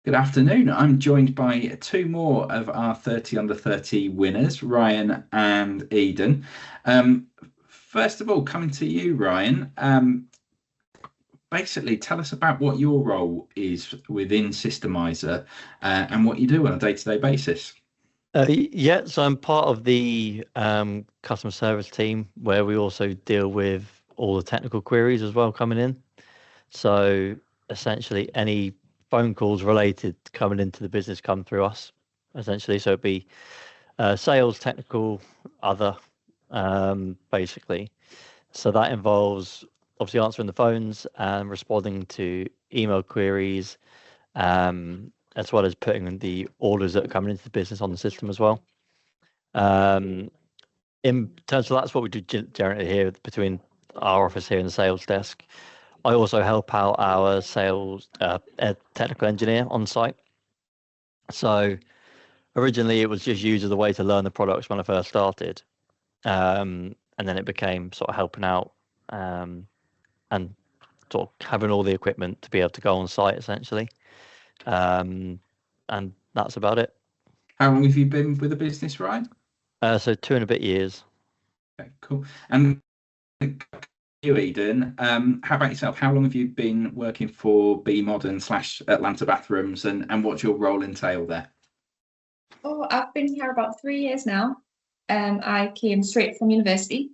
Good afternoon. I'm joined by two more of our 30 under 30 winners, Ryan and Eden. Um, First of all, coming to you, Ryan, basically tell us about what your role is within Cistermiser and what you do on a day-to-day basis. Yeah, so I'm part of the customer service team where we also deal with all the technical queries as well coming in. So essentially, any phone calls related coming into the business come through us, essentially. So it'd be sales, technical, other, basically. So that involves obviously answering the phones and responding to email queries, as well as putting the orders that are coming into the business on the system as well. Um, in terms of that's what we do generally here between our office here and the sales desk. I also help out our sales technical engineer on site. So originally it was just used as a way to learn the products when I first started, and then it became sort of helping out and sort of having all the equipment to be able to go on site essentially, um, and that's about it. How long have you been with the business, Ryan? So 2.5 years. Okay, cool. And you, Eden, how about yourself? How long have you been working for B Modern slash Atlanta Bathrooms and what's your role entail there? Oh, I've been here about 3 years now. I came straight from university,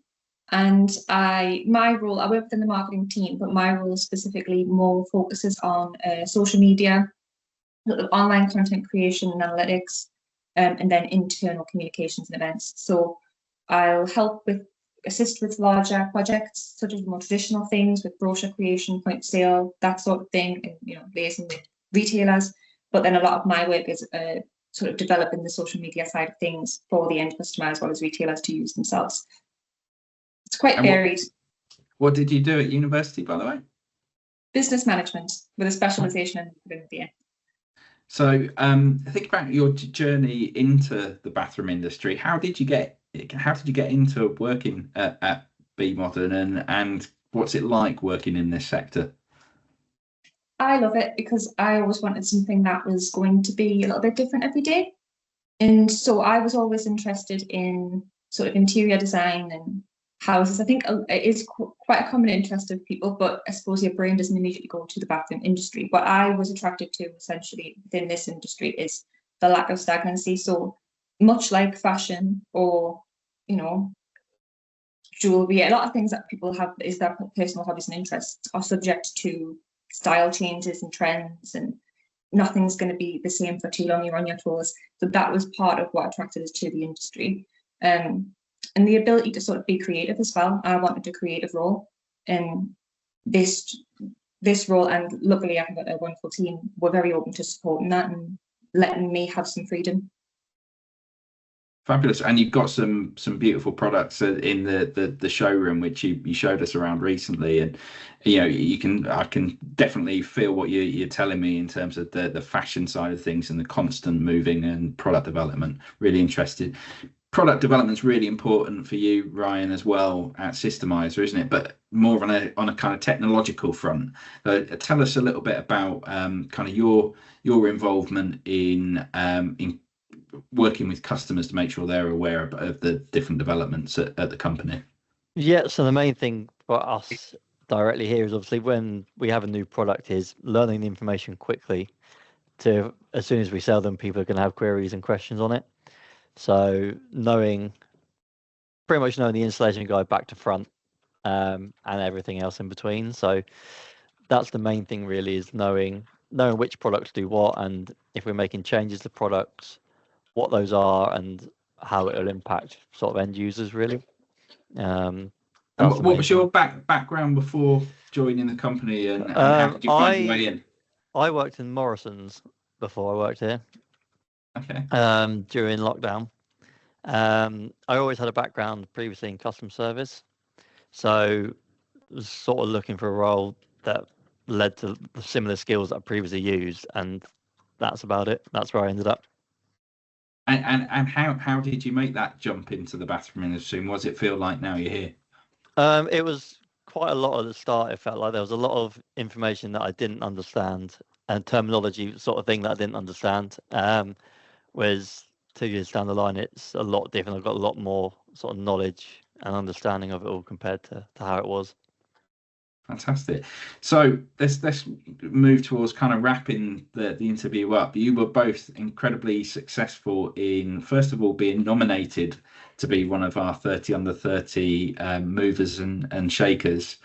and my role, I work within the marketing team, but my role specifically more focuses on social media, sort of online content creation and analytics, and then internal communications and events. So I'll assist with larger projects, such as more traditional things with brochure creation, point of sale, that sort of thing, and liaising with retailers. But then a lot of my work is sort of developing the social media side of things for the end customer as well as retailers to use themselves. It's quite And varied. What did you do at university, by the way? Business management with a specialization in the end. So, think about your journey into the bathroom industry. How did you get into working at B Modern, and what's it like working in this sector? I love it because I always wanted something that was going to be a little bit different every day. And so I was always interested in sort of interior design and houses. I think it is quite a common interest of people, but I suppose your brain doesn't immediately go to the bathroom industry. What I was attracted to essentially within this industry is the lack of stagnancy. So much like fashion or, jewelry, a lot of things that people have is their personal hobbies and interests are subject to style changes and trends, and nothing's going to be the same for too long. You're on your toes. So that was part of what attracted us to the industry. And the ability to sort of be creative as well. I wanted a creative role in this role, and luckily I have a wonderful team. We're very open to supporting that and letting me have some freedom. Fabulous. And you've got some beautiful products in the showroom, which you showed us around recently. And I can definitely feel what you're telling me in terms of the fashion side of things and the constant moving and product development. Really interested. Product development is really important for you, Ryan, as well at Cistermiser, isn't it? But more on a kind of technological front. Tell us a little bit about kind of your involvement in working with customers to make sure they're aware of the different developments at the company. Yeah, so the main thing for us directly here is obviously when we have a new product is learning the information quickly to as soon as we sell them, people are going to have queries and questions on it. So pretty much knowing the installation guide back to front, and everything else in between. So that's the main thing really, is knowing which products do what, and if we're making changes to products, what those are and how it will impact sort of end users really. And what was your background before joining the company, and how did you find your way in? I worked in Morrison's before I worked here. Okay. During lockdown. I always had a background previously in customer service, so was sort of looking for a role that led to the similar skills that I previously used, and that's about it. That's where I ended up. And how did you make that jump into the bathroom industry? And what does it feel like now you're here? It was quite a lot at the start. It felt like there was a lot of information that I didn't understand, and terminology sort of thing that I didn't understand. Whereas 2 years down the line, it's a lot different. I've got a lot more sort of knowledge and understanding of it all compared to how it was. Fantastic. So let's move towards kind of wrapping the interview up. You were both incredibly successful in, first of all, being nominated to be one of our 30 under 30 movers and shakers.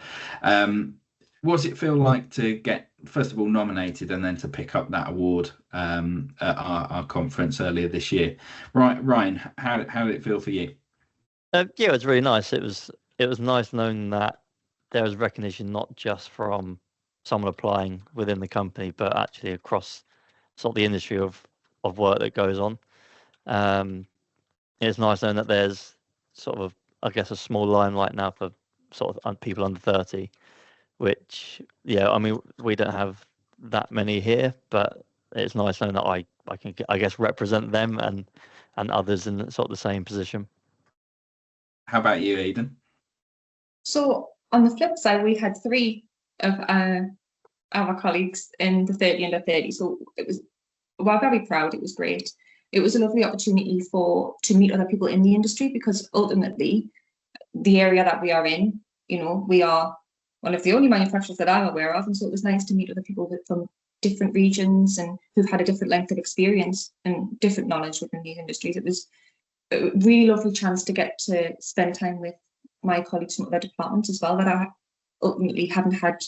What does it feel like to get, first of all, nominated and then to pick up that award at our conference earlier this year? Right, Ryan, how did it feel for you? Yeah, it was really nice. It was nice knowing that there was recognition not just from someone applying within the company, but actually across sort of the industry of work that goes on. It's nice knowing that there's sort of, I guess, a small limelight now for sort of people under 30, which, yeah, I mean, we don't have that many here, but it's nice knowing that I can, I guess, represent them and others in sort of the same position. How about you, Eden? So on the flip side, we had 3 of our colleagues in the 30 under 30. So we're very proud. It was great. It was a lovely opportunity to meet other people in the industry, because ultimately the area that we are in, we are one of the only manufacturers that I'm aware of. And so it was nice to meet other people from different regions and who've had a different length of experience and different knowledge within these industries. It was a really lovely chance to get to spend time with my colleagues from other departments as well, that I ultimately haven't had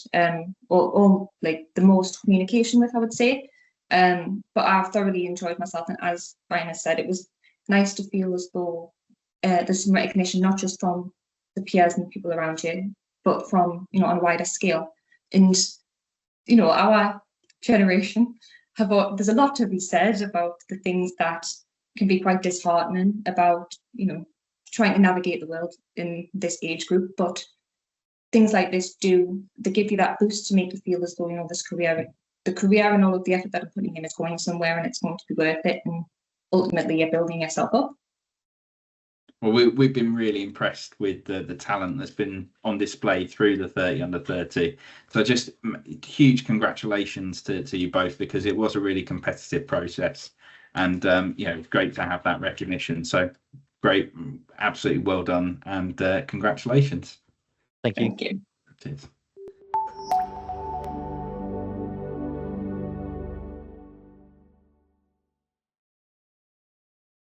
or like the most communication with, I would say. But I've thoroughly enjoyed myself, and as Ryan has said, it was nice to feel as though there's some recognition, not just from the peers and the people around you, but from, on a wider scale. And our generation there's a lot to be said about the things that can be quite disheartening about trying to navigate the world in this age group, but things like this they give you that boost to make you feel as though the career and all of the effort that I'm putting in is going somewhere, and it's going to be worth it, and ultimately you're building yourself up. Well, we've been really impressed with the talent that's been on display through the 30 under 30. So just huge congratulations to you both, because it was a really competitive process, and great to have that recognition. So great, absolutely well done, and congratulations. Thank you. Thank you. Cheers.